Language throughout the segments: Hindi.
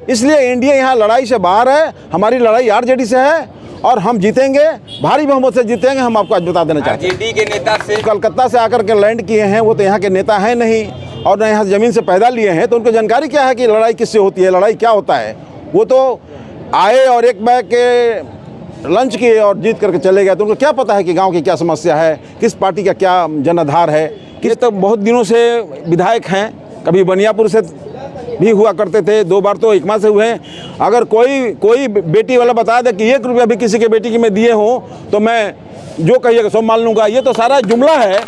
इसलिए एनडीए यहाँ लड़ाई से बाहर है। हमारी लड़ाई आरजेडी से है और हम जीतेंगे, भारी बहुमत से जीतेंगे। हम आपको आज बता देना चाहते हैं, आरजेडी के नेता से कलकत्ता से आकर के लैंड किए हैं, वो तो यहाँ के नेता हैं नहीं और न यहाँ ज़मीन से पैदा लिए हैं, तो उनको जानकारी क्या है कि लड़ाई किससे होती है, लड़ाई क्या होता है। वो तो आए और एक बैग के लंच किए और जीत करके चले गए, तो उनको क्या पता है कि गांव की क्या समस्या है, किस पार्टी का क्या जनाधार है। कि तो बहुत दिनों से विधायक हैं, कभी बनियापुर से भी हुआ करते थे, 2 बार तो एकमा से हुए हैं। अगर कोई बेटी वाला बता दे कि 1 रुपया भी किसी के बेटी की मैं दिए हों तो मैं जो कहिएगा सब मान लूँगा, ये तो सारा जुमला है।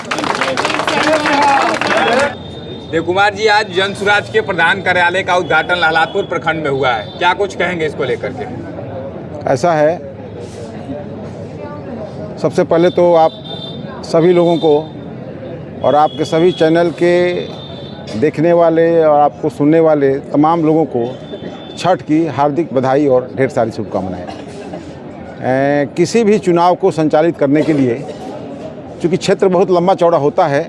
देव कुमार जी, आज जनसुराज के प्रधान कार्यालय का उद्घाटन लालपुर प्रखंड में हुआ है, क्या कुछ कहेंगे इसको लेकर के? ऐसा है, सबसे पहले तो आप सभी लोगों को और आपके सभी चैनल के देखने वाले और आपको सुनने वाले तमाम लोगों को छठ की हार्दिक बधाई और ढेर सारी शुभकामनाएं। किसी भी चुनाव को संचालित करने के लिए, चूँकि क्षेत्र बहुत लंबा चौड़ा होता है,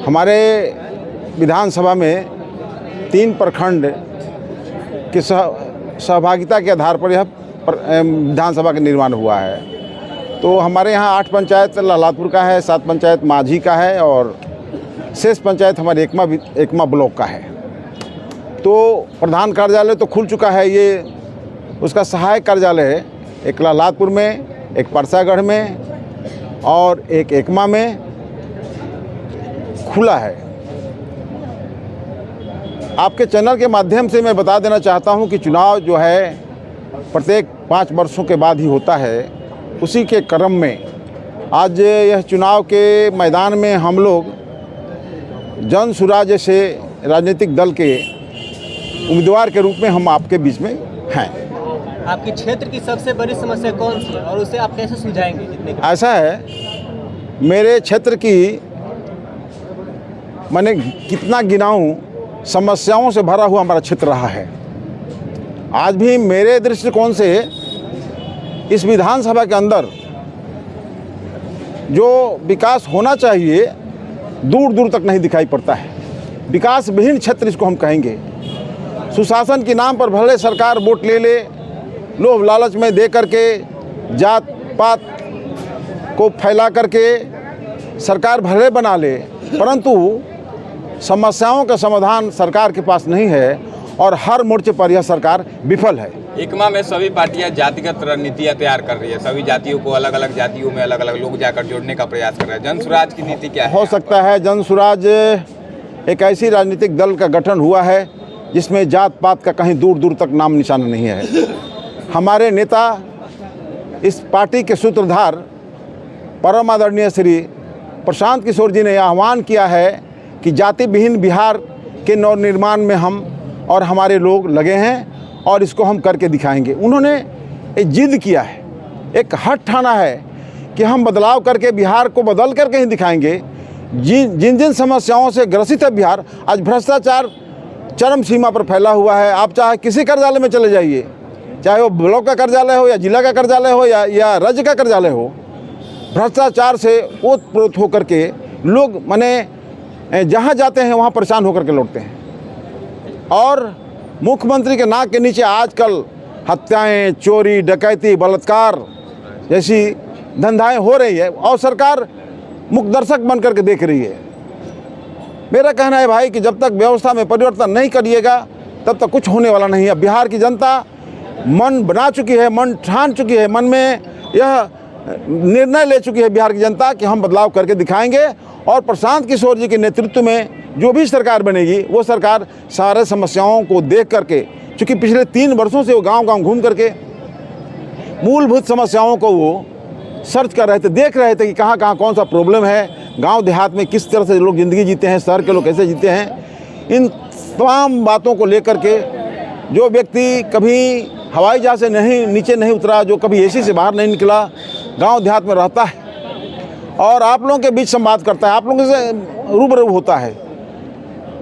हमारे विधानसभा में 3 प्रखंड की सहभागिता के आधार पर यह विधानसभा का निर्माण हुआ है। तो हमारे यहाँ 8 पंचायत लालपुर का है, 7 पंचायत माझी का है और शेष पंचायत हमारे एकमा ब्लॉक का है। तो प्रधान कार्यालय तो खुल चुका है, ये उसका सहायक कार्यालय है, एक लालपुर में, एक परसागढ़ में और एक एकमा में खुला है। आपके चैनल के माध्यम से मैं बता देना चाहता हूं कि चुनाव जो है प्रत्येक 5 वर्षों के बाद ही होता है। उसी के क्रम में आज यह चुनाव के मैदान में हम लोग जनसुराज जैसे राजनीतिक दल के उम्मीदवार के रूप में हम आपके बीच में हैं। आपके क्षेत्र की सबसे बड़ी समस्या कौन सी है और उसे आप कैसे सुलझाएंगे? ऐसा है, मेरे क्षेत्र की मैंने कितना गिनाऊं, समस्याओं से भरा हुआ हमारा क्षेत्र रहा है। आज भी मेरे दृष्टिकोण से इस विधानसभा के अंदर जो विकास होना चाहिए दूर दूर तक नहीं दिखाई पड़ता है। विकास विहीन क्षेत्र इसको हम कहेंगे। सुशासन के नाम पर भले सरकार वोट ले ले, लोभ लालच में दे करके जात पात को फैला करके सरकार भले बना ले, परंतु समस्याओं का समाधान सरकार के पास नहीं है और हर मोर्चे पर यह सरकार विफल है। एकमा में सभी पार्टियां जातिगत रणनीतियां तैयार कर रही है, सभी जातियों को अलग अलग जातियों में अलग अलग लोग जाकर जोड़ने का प्रयास कर रहे हैं। जनसुराज की नीति क्या है? हो सकता है जनसुराज एक ऐसी राजनीतिक दल का गठन हुआ है जिसमें जात पात का कहीं दूर दूर तक नाम निशान नहीं है। हमारे नेता, इस पार्टी के सूत्रधार परम आदरणीय श्री प्रशांत किशोर जी ने आह्वान किया है कि जाति विहीन बिहार के नवनिर्माण में हम और हमारे लोग लगे हैं और इसको हम करके दिखाएंगे। उन्होंने एक जिद किया है, एक हट ठाना है कि हम बदलाव करके बिहार को बदल करके ही दिखाएंगे। जिन जिन समस्याओं से ग्रसित है बिहार, आज भ्रष्टाचार चरम सीमा पर फैला हुआ है। आप चाहे किसी कार्यालय में चले जाइए, चाहे वो ब्लॉक का कार्यालय हो या जिला का कार्यालय हो या राज्य का कार्यालय हो, भ्रष्टाचार से ओतप्रोत होकर के लोग माने जहाँ जाते हैं वहाँ परेशान होकर के लौटते हैं। और मुख्यमंत्री के नाक के नीचे आजकल हत्याएं, चोरी, डकैती, बलात्कार जैसी धंधाएं हो रही है और सरकार मुख्य दर्शक बन करके देख रही है। मेरा कहना है भाई कि जब तक व्यवस्था में परिवर्तन नहीं करिएगा तब तक कुछ होने वाला नहीं है। बिहार की जनता मन बना चुकी है, मन ठान चुकी है, मन में यह निर्णय ले चुकी है बिहार की जनता कि हम बदलाव करके दिखाएंगे और प्रशांत किशोर जी के नेतृत्व में जो भी सरकार बनेगी वो सरकार सारे समस्याओं को देख करके, चूँकि पिछले 3 वर्षों से वो गांव-गांव घूम करके मूलभूत समस्याओं को वो सर्च कर रहे थे, देख रहे थे कि कहाँ कहाँ कौन सा प्रॉब्लम है, गांव देहात में किस तरह से लोग ज़िंदगी जीते हैं, शहर के लोग कैसे जीते हैं। इन तमाम बातों को लेकर के जो व्यक्ति कभी हवाई जहाज़ से नीचे नहीं उतरा, जो कभी एसी से बाहर नहीं निकला, गांव देहात में रहता है और आप लोगों के बीच संवाद करता है, आप लोगों से रूबरू होता है।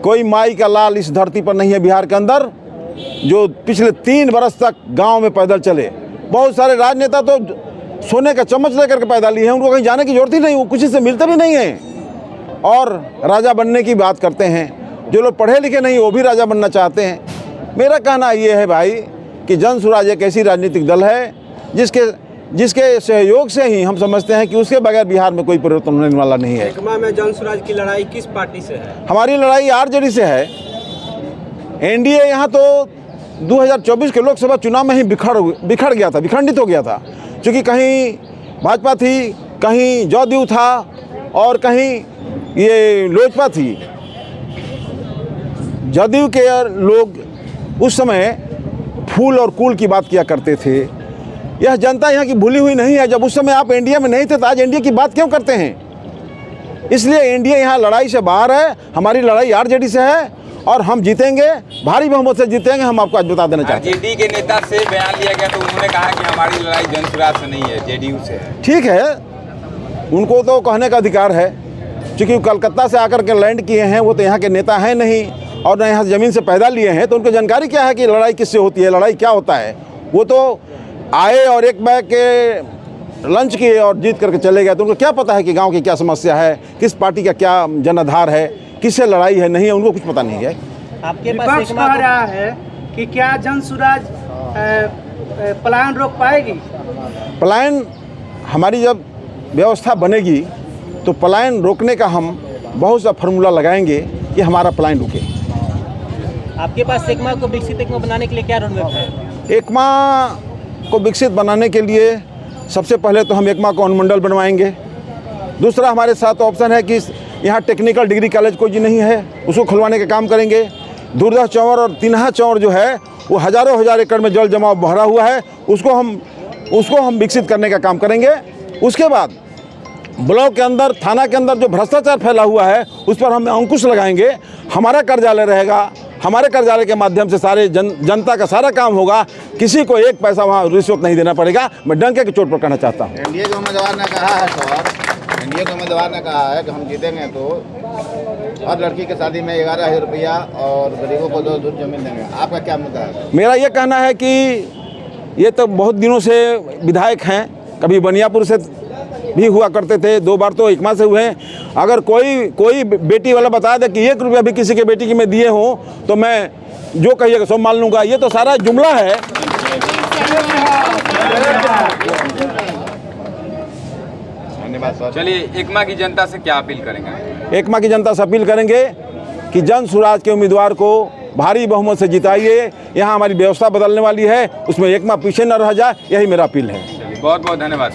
कोई माई का लाल इस धरती पर नहीं है बिहार के अंदर जो पिछले 3 बरस तक गांव में पैदल चले। बहुत सारे राजनेता तो सोने का चम्मच लेकर के पैदल लिए हैं, उनको कहीं जाने की जरूरत ही नहीं, वो किसी से मिलते भी नहीं हैं और राजा बनने की बात करते हैं। जो लोग पढ़े लिखे नहीं वो भी राजा बनना चाहते हैं। मेरा कहना ये है भाई कि जन स्वराज एक ऐसी राजनीतिक दल है जिसके सहयोग से ही हम समझते हैं कि उसके बगैर बिहार में कोई परिवर्तन होने वाला नहीं है। एकमा में जन स्वराज की लड़ाई किस पार्टी से है? हमारी लड़ाई आरजेडी से है। एनडीए यहाँ तो 2024 के लोकसभा चुनाव में ही बिखर गया था, विखंडित हो गया था, क्योंकि कहीं भाजपा थी, कहीं जदयू था और कहीं ये लोजपा थी। जदयू के लोग उस समय फूल और कूल की बात किया करते थे। यह जनता यहाँ की भूली हुई नहीं है। जब उस समय आप एनडीए में नहीं थे तो आज एनडीए की बात क्यों करते हैं? इसलिए एनडीए यहाँ लड़ाई से बाहर है। हमारी लड़ाई आरजेडी से है और हम जीतेंगे, भारी बहुमत से जीतेंगे। हम आपको आज बता देना चाहते हैं। आरजेडी के नेता से बयान लिया गया तो उन्होंने कहा कि हमारी लड़ाई जन स्वराज से नहीं है, जेडीयू से है। ठीक है, उनको तो कहने का अधिकार है, क्योंकि कलकत्ता से आकर के लैंड किए हैं। वो तो यहाँ के नेता हैं नहीं और न यहाँ ज़मीन से पैदा लिए हैं, तो उनको जानकारी क्या है कि लड़ाई किससे होती है, लड़ाई क्या होता है। वो तो आए और एक बैग के लंच किए और जीत करके चले गए, तो उनको क्या पता है कि गांव की क्या समस्या है, किस पार्टी का क्या जनाधार है, किससे लड़ाई है, नहीं है, उनको कुछ पता नहीं है। आपके विपक्ष पास कह रहा है कि क्या जन स्वराज पलायन रोक पाएगी? पलायन, हमारी जब व्यवस्था बनेगी तो पलायन रोकने का हम बहुत सा फार्मूला लगाएंगे कि हमारा पलायन रुके। आपके पास एकमा को विकसित एकमा बनाने के लिए क्या रोडमैप है? एकमा को विकसित बनाने के लिए सबसे पहले तो हम एकमा को अनुमंडल बनवाएंगे। दूसरा, हमारे साथ ऑप्शन है कि यहाँ टेक्निकल डिग्री कॉलेज कोई नहीं है, उसको खुलवाने का काम करेंगे। दूरदर्श चौर और तिन्हा चौर जो है वो हज़ारों एकड़ में जल जमाव भरा हुआ है, उसको हम विकसित करने का काम करेंगे। उसके बाद ब्लॉक के अंदर, थाना के अंदर जो भ्रष्टाचार फैला हुआ है उस पर हम अंकुश लगाएंगे। हमारा कार्यालय रहेगा, हमारे कार्यालय के माध्यम से सारे जनता का सारा काम होगा। किसी को एक पैसा वहाँ रिश्वत नहीं देना पड़ेगा। मैं डंके की चोट पर कहना चाहता हूँ। एनडीए के उम्मीदवार ने कहा है सर, एनडीए के उम्मीदवार ने कहा है कि हम जीतेंगे तो हर लड़की की शादी में 11,000 रुपया और गरीबों को 2 धुर जमीन देंगे। आपका क्या मुद्दा है? मेरा ये कहना है कि ये तो बहुत दिनों से विधायक हैं, कभी बनियापुर से भी हुआ करते थे, 2 बार तो एकमा से हुए हैं। अगर कोई बेटी वाला बता दे कि 1 रुपया भी किसी के बेटी की मैं दिए हों तो मैं जो कहिएगा सब मान लूँगा। ये तो सारा जुमला है। धन्यवाद सर। चलिए, एकमा की जनता से क्या अपील करेंगे? एकमा की जनता से अपील करेंगे कि जन स्वराज के उम्मीदवार को भारी बहुमत से जिताइए। यहाँ हमारी व्यवस्था बदलने वाली है, उसमें एकमा पीछे न रह जाए, यही मेरा अपील है। बहुत बहुत धन्यवाद।